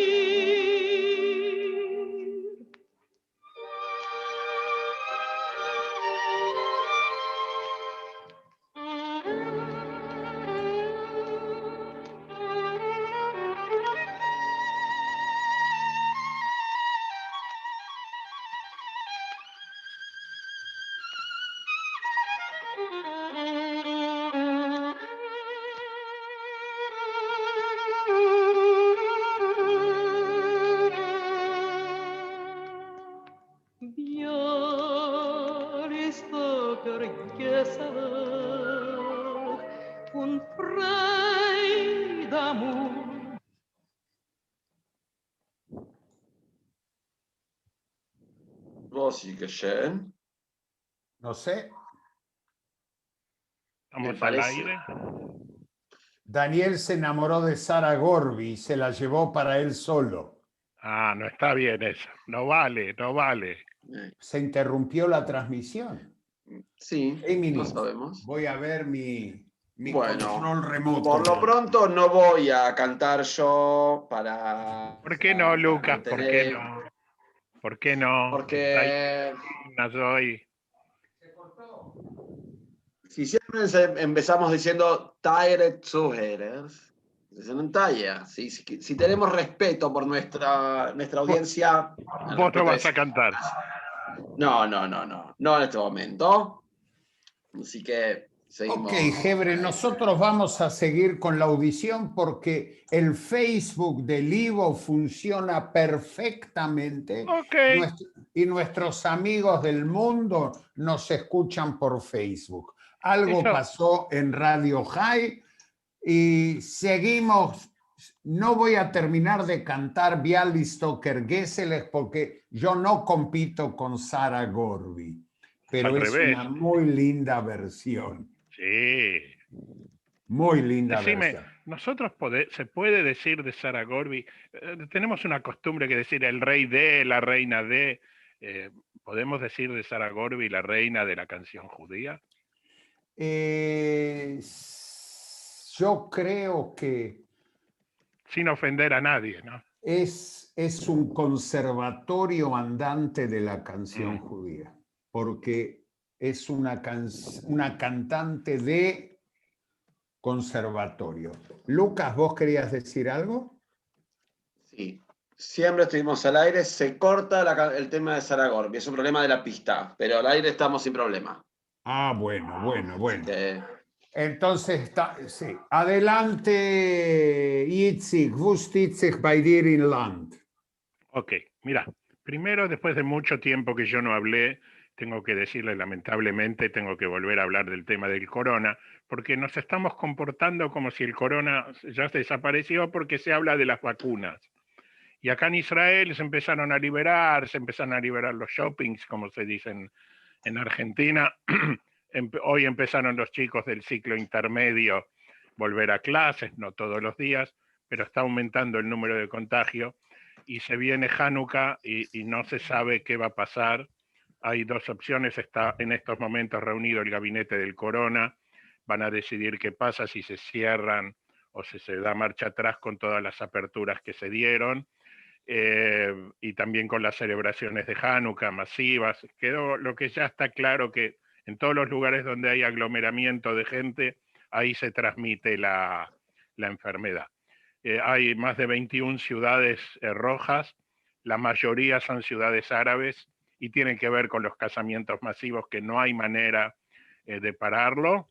Bialystoker gesellig und frei d'amor. Rosy, geschehen. No sé. ¿Estamos al aire? Daniel se enamoró de Sara Gorby y se la llevó para él solo. Ah, no está bien eso. No vale, no vale. Se interrumpió la transmisión. Sí, Emily, no sabemos. voy a ver mi Bueno, control remoto. por lo pronto no voy a cantar yo para... ¿Por qué no, Lucas? ¿Por qué mantener- no? ¿Por qué no? Porque Soy. si siempre empezamos diciendo Tired Zuhörers, dicen en talla. Si tenemos respeto por nuestra audiencia... Vos no vas a cantar. No en este momento. Así que seguimos. Ok, Gebre, nosotros vamos a seguir con la audición porque el Facebook del Ivo funciona perfectamente. Y nuestros amigos del mundo nos escuchan por Facebook. Algo Eso. pasó en Radio High y seguimos. No voy a terminar de cantar Bialystoker Geselech porque yo no compito con Sara Gorby, pero Al es revés. una muy linda versión. Sí. Muy linda Decime, versión. nosotros se puede decir de Sara Gorby, tenemos una costumbre que decir el rey de, la reina de, ¿Podemos decir de Sara Gorby la reina de la canción judía? Yo creo que Sin ofender a nadie, ¿no? es un conservatorio andante de la canción judía, porque es una cantante de conservatorio. Lucas, ¿vos querías decir algo? Sí. Siempre estuvimos al aire, se corta el tema de Sara Gorby, es un problema de la pista, pero al aire estamos sin problema. Ah, bueno. Que... Entonces, sí. Adelante, Itzik, wust Itzik bei dir in Land. Ok, mira, primero, después de mucho tiempo que yo no hablé, tengo que decirle, lamentablemente, tengo que volver a hablar del tema del corona, porque nos estamos comportando como si el corona ya se desapareció porque se habla de las vacunas. Y acá en Israel se empezaron a liberar los shoppings, como se dicen en Argentina. Hoy empezaron los chicos del ciclo intermedio volver a clases, no todos los días, pero está aumentando el número de contagio. Y se viene Hanukkah y no se sabe qué va a pasar. Hay dos opciones, está en estos momentos reunido el gabinete del corona, van a decidir qué pasa, si se cierran o si se da marcha atrás con todas las aperturas que se dieron. Y también con las celebraciones de Hanukkah masivas. Quedó lo que ya está claro, que en todos los lugares donde hay aglomeramiento de gente, ahí se transmite la enfermedad. Hay más de 21 ciudades rojas, la mayoría son ciudades árabes y tienen que ver con los casamientos masivos, que no hay manera de pararlo.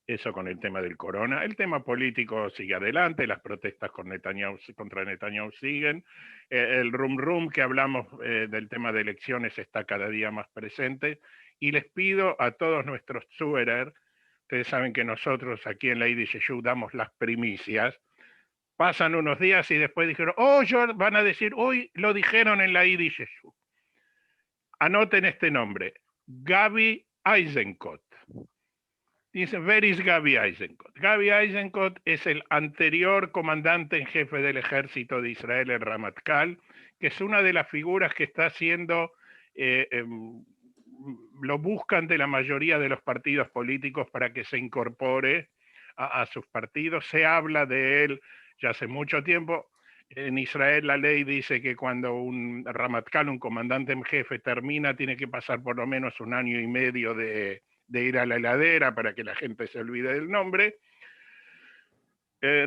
Eso con el tema del corona. El tema político sigue adelante, las protestas contra Netanyahu siguen. El rum que hablamos del tema de elecciones está cada día más presente. Y les pido a todos nuestros Zuhörer, ustedes saben que nosotros aquí en la IDSU damos las primicias, pasan unos días y después dijeron, van a decir, hoy lo dijeron en la IDSU. Anoten este nombre, Gaby Eisenkot. Dice, where is Gaby Eisenkot? Gaby Eisenkot es el anterior comandante en jefe del ejército de Israel, el Ramatkal, que es una de las figuras que está haciendo, lo buscan de la mayoría de los partidos políticos para que se incorpore a sus partidos. Se habla de él ya hace mucho tiempo. En Israel la ley dice que cuando un Ramatkal, un comandante en jefe, termina, tiene que pasar por lo menos 1 año y medio de ir a la heladera para que la gente se olvide del nombre.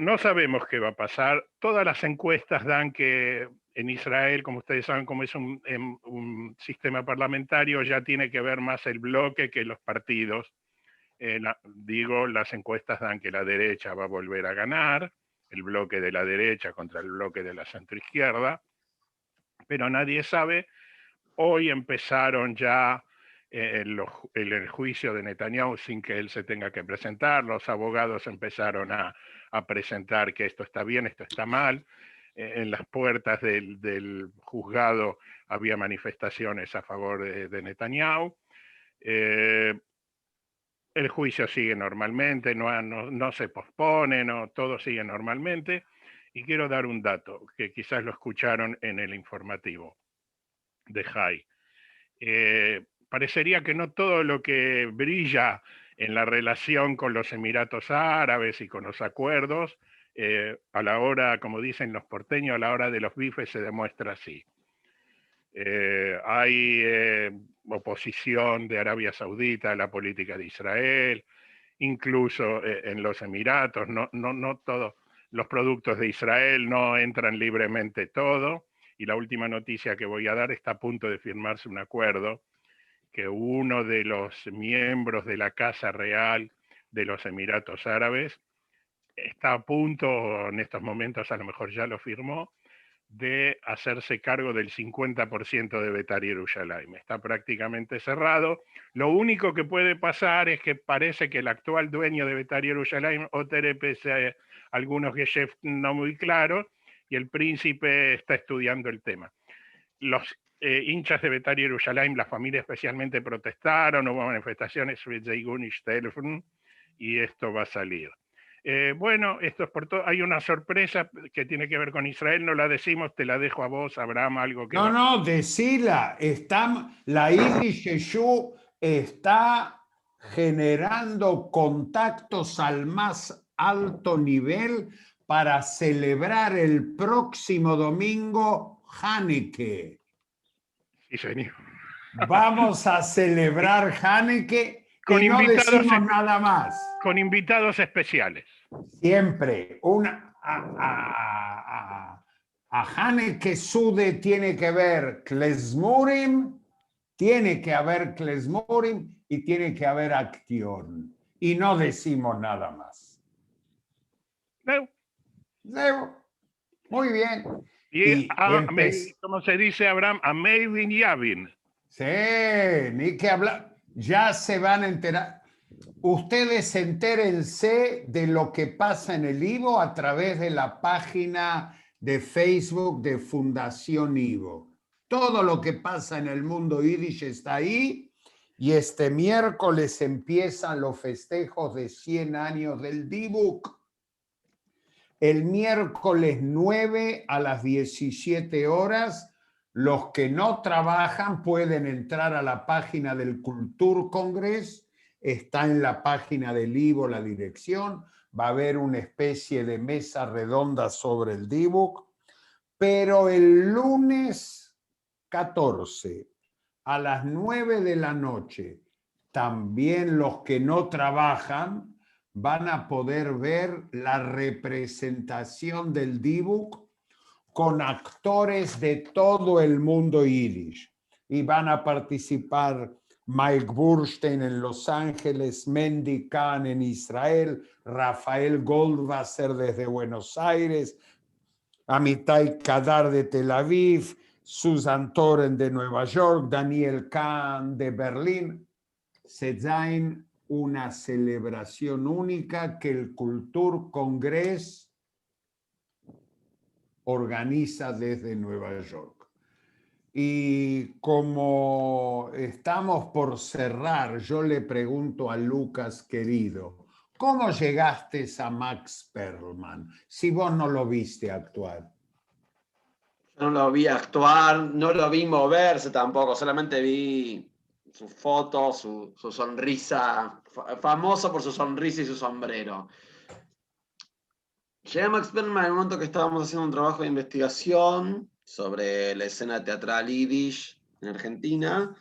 No sabemos qué va a pasar. Todas las encuestas dan que en Israel, como ustedes saben, como es un sistema parlamentario, ya tiene que ver más el bloque que los partidos. Las encuestas dan que la derecha va a volver a ganar, el bloque de la derecha contra el bloque de la centroizquierda, pero nadie sabe. Hoy empezaron ya el juicio de Netanyahu sin que él se tenga que presentar. Los abogados empezaron a presentar que esto está bien, esto está mal. En las puertas del juzgado había manifestaciones a favor de Netanyahu. El juicio sigue normalmente, no se pospone, todo sigue normalmente. Y quiero dar un dato que quizás lo escucharon en el informativo de Jai. Parecería que no todo lo que brilla en la relación con los Emiratos Árabes y con los acuerdos, a la hora, como dicen los porteños, a la hora de los bifes se demuestra así. Hay oposición de Arabia Saudita a la política de Israel, incluso en los Emiratos, no todos los productos de Israel no entran libremente todo. Y la última noticia que voy a dar, está a punto de firmarse un acuerdo que uno de los miembros de la Casa Real de los Emiratos Árabes está a punto, en estos momentos a lo mejor ya lo firmó, de hacerse cargo del 50% de Betar Yerushalayim. Está prácticamente cerrado. Lo único que puede pasar es que parece que el actual dueño de Betar Yerushalayim, Oter, pese a algunos Geshef no muy claros, y el príncipe está estudiando el tema. Los hinchas de Betar Yerushalayim, la familia especialmente, protestaron, hubo manifestaciones, y esto va a salir. Bueno, esto es por todo. Hay una sorpresa que tiene que ver con Israel, no la decimos, te la dejo a vos, Abraham, algo que... No, decila. La Yiddish Yeshu está generando contactos al más alto nivel para celebrar el próximo domingo Hanukkah. Sí, señor. Vamos a celebrar Hanukkah Con y no invitados decimos nada más. Con invitados especiales. Siempre. A Hanukkah Sude tiene que ver Klezmurim, tiene que haber Klezmurim y tiene que haber acción. Y no decimos nada más. Muy bien. ¿Cómo se dice, Abraham? A Meivin Yavin. Sí, ni que hablar. Ya se van a enterar. Ustedes entérense de lo que pasa en el Ivo a través de la página de Facebook de Fundación Ivo. Todo lo que pasa en el mundo Yiddish está ahí y este miércoles empiezan los festejos de 100 años del Dibuk. El miércoles 9 a las 17 horas, los que no trabajan pueden entrar a la página del Kultur Congress. Está en la página del Ivo la dirección. Va a haber una especie de mesa redonda sobre el Dibuk. Pero el lunes 14 a las 9 de la noche, también los que no trabajan van a poder ver la representación del Dibuk con actores de todo el mundo yiddish. Y van a participar Mike Burstein en Los Ángeles, Mendy Kahn en Israel, Rafael Goldwasser desde Buenos Aires, Amitai Kadar de Tel Aviv, Susan Toren de Nueva York, Daniel Kahn de Berlín. Sezain, una celebración única que el Kultur Congress organiza desde Nueva York. Y como estamos por cerrar, yo le pregunto a Lucas, querido, ¿cómo llegaste a Max Perlman si vos no lo viste actuar? Yo no lo vi actuar, no lo vi moverse tampoco, solamente vi su foto, su sonrisa, famoso por su sonrisa y su sombrero. Llegué a Max Perlman en un momento que estábamos haciendo un trabajo de investigación sobre la escena teatral yiddish en Argentina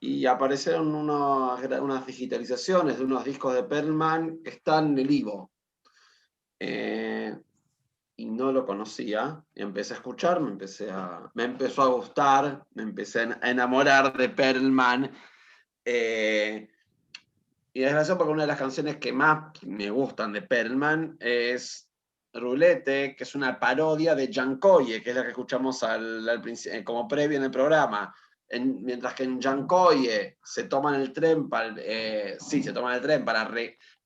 y aparecieron unas digitalizaciones de unos discos de Perlman que están en el Ivo. Y no lo conocía, y empecé a escuchar, me empezó a gustar, me empecé a enamorar de Perlman. Y desgraciadamente porque una de las canciones que más me gustan de Perlman es Roulette, que es una parodia de Jankoye, que es la que escuchamos como previo en el programa. Mientras que en Jankoye se toman el tren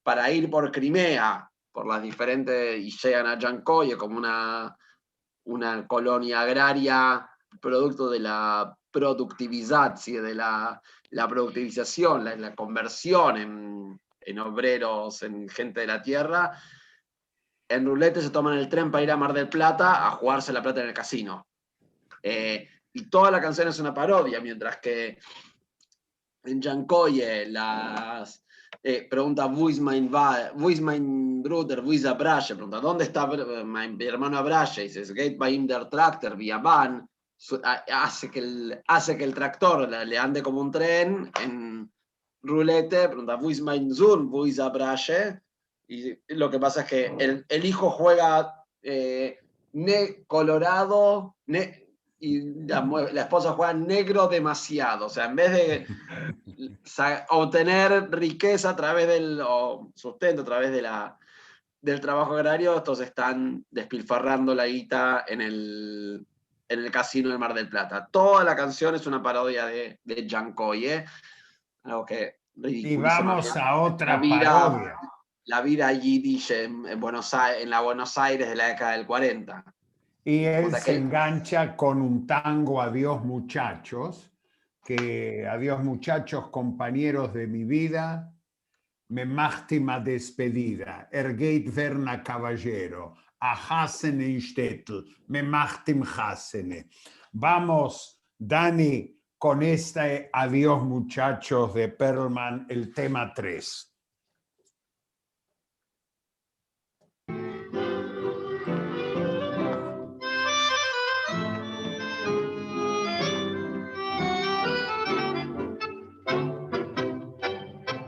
para ir por Crimea, por las diferentes, y llegan a Jankoye como una colonia agraria, producto de la productivización, de la productivización, la conversión en obreros, en gente de la tierra. En Roulette se toman el tren para ir a Mar del Plata a jugarse la plata en el casino. Y toda la canción es una parodia, mientras que en Jankoye pregunta, ¿Wo ist mein Bruder, wo ist Abrasche? Pregunta, ¿dónde está mi hermano Abrasche? Y dice, geht bei ihm der Traktor via Bahn. Hace que el tractor le ande como un tren. En Roulette pregunta, ¿Wo ist mein Sohn, wo ist Abrasche? Y lo que pasa es que el hijo juega colorado, y la esposa juega negro demasiado. O sea, en vez de obtener riqueza a través o sustento a través del trabajo agrario, estos están despilfarrando la guita en el casino de Mar del Plata. Toda la canción es una parodia de Jankoye, algo que y vamos a otra parodia. La vida yiddish en Buenos Aires, en la Buenos Aires de la década del 40. Y él se engancha con un tango, Adiós muchachos, compañeros de mi vida, me machte ma despedida. Geht Werner Caballero. A Hassene in Stettel. Me machtim Hassene. Vamos, Dani, con este Adiós muchachos de Perlman, el tema 3.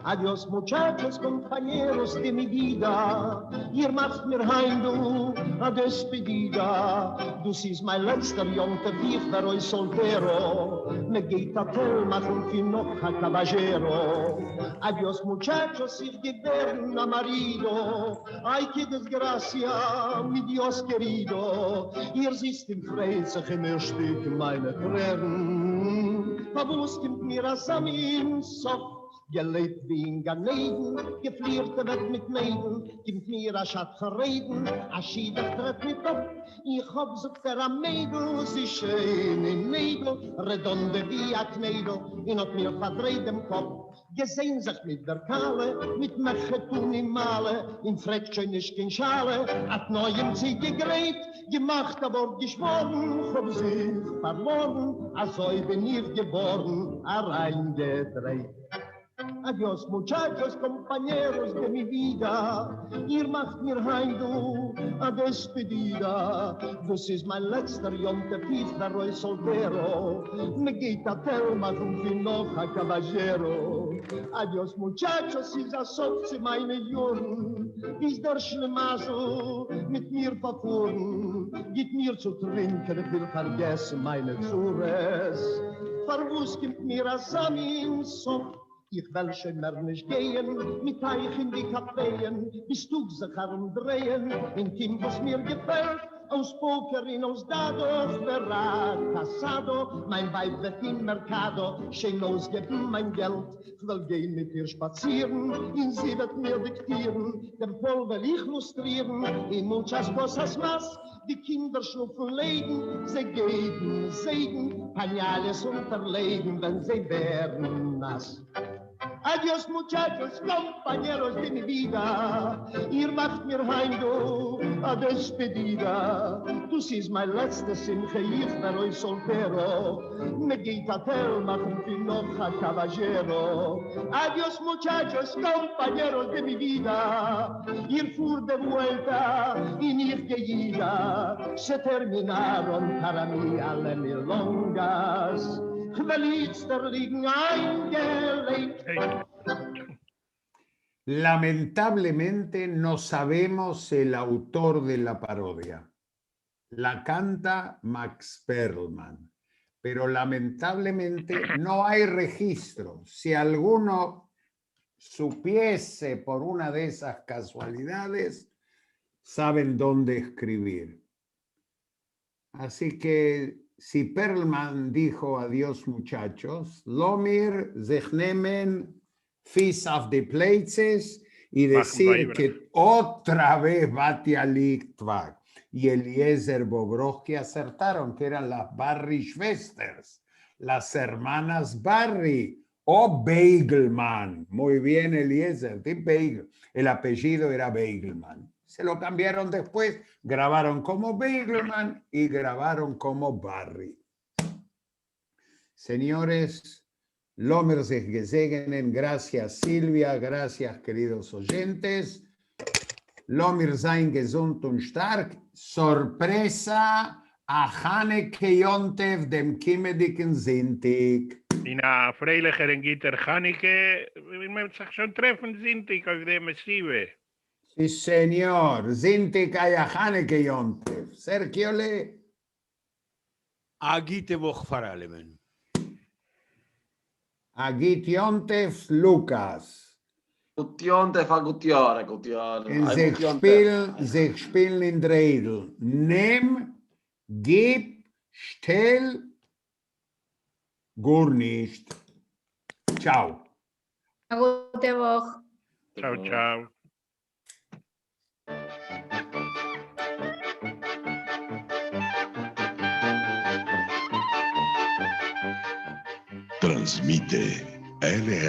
Adiós muchachos, compañeros de mi vida, ihr macht mir heim du a despedida. Du siehst mein letzter Jonte, ich war euch soltero, me geht a tel machen fin noch a caballero. Adiós muchachos, ich gebe un marido, ay que desgracia, mi Dios querido. Ihr siehst im Freizig, mir steht meine Tränen, Pabus gibt mir a Samin, so. Gelebt wie in Ganeden, geflirte wird mit Mäden, gibt mir a Schat verreden, a Schieder tritt mit auf. Ich hab so für a Mädel, sie schön in Mädel, redonde wie a Knädel, in hat mir verdreht im Kopf. Gesehen sich mit der Kalle, mit Mechetun im Male, in Freckchen nicht in Schale, hat neuem sie gegräht, gemacht aber geschworen, hab sich verloren, also bin ich geboren, a reingedreht. Adiós muchachos, compañeros de mi vida, ihr macht mir heim du a despedida. Das ist mein letzter Jonte, ich war euch soltero, me geht a tel machen wie noch a caballero. Adiós muchachos, ist a Sofze meine Jungen, ist der Schlemassel mit mir verfuhren, gibt mir zu trinken, ich will vergessen meine Zures. Verwus gibt mir a Samin Sof. Ich will schon mehr nicht gehen, mit euch in die Caféen, bis du sich herumdrehen, in Kim, was mir gefällt, aus Pokerin, aus Dado, Verrat, Casado, mein Weib wird im Mercado, schön ausgeben mein Geld, ich will gehen mit ihr spazieren, und sie wird mir diktieren, den Pol will ich lustrieren, in muchas cosas más, die Kinder schnuffen legen, sie geben Segen, Pañales unterlegen, wenn sie werden nass. Adiós muchachos, compañeros de mi vida, ihr macht mir heim du a despedida. Du siehst mein letztes Simche, ich war euch soltero, me geht a tel machen fin noch a caballero. Adiós muchachos, compañeros de mi vida, ihr fuhr de vuelta in ir geida, se terminaron para mí alle milongas. Lamentablemente no sabemos el autor de la parodia. La canta Max Perlman, pero lamentablemente no hay registro. Si alguno supiese por una de esas casualidades, saben dónde escribir. Así que si Perlman dijo adiós muchachos, Lomir sich nehmen Fies auf die Plätze y decir que otra vez Batia Lichtwag y Eliezer Bobrovsky acertaron, que eran las Barry Schwesters, las hermanas Barry o Beigelman. Muy bien, Eliezer, el apellido era Beigelman. Se lo cambiaron después, grabaron como Beigelman y grabaron como Barry. Señores, Lomer sich gesegnen, gracias Silvia, gracias queridos oyentes. Lomer sein gesund und stark. Sorpresa a Hanneke Jontev dem Kimmedicken Sintik. Na, Freilich Gitter Hanneke, wir schon treffen Sintik auf dem Messive. Sí, señor. Sintik a Hanneke Jontev. Sergio Le. Agite Bochfaralemen. Agit Jontev Lukas. Gutjontef a Gutjore. Sich spielen in Dreidel. Nimm, gib, stell, gur nicht. Ciao. Gute Woche. Ciao, ciao. Transmite LR.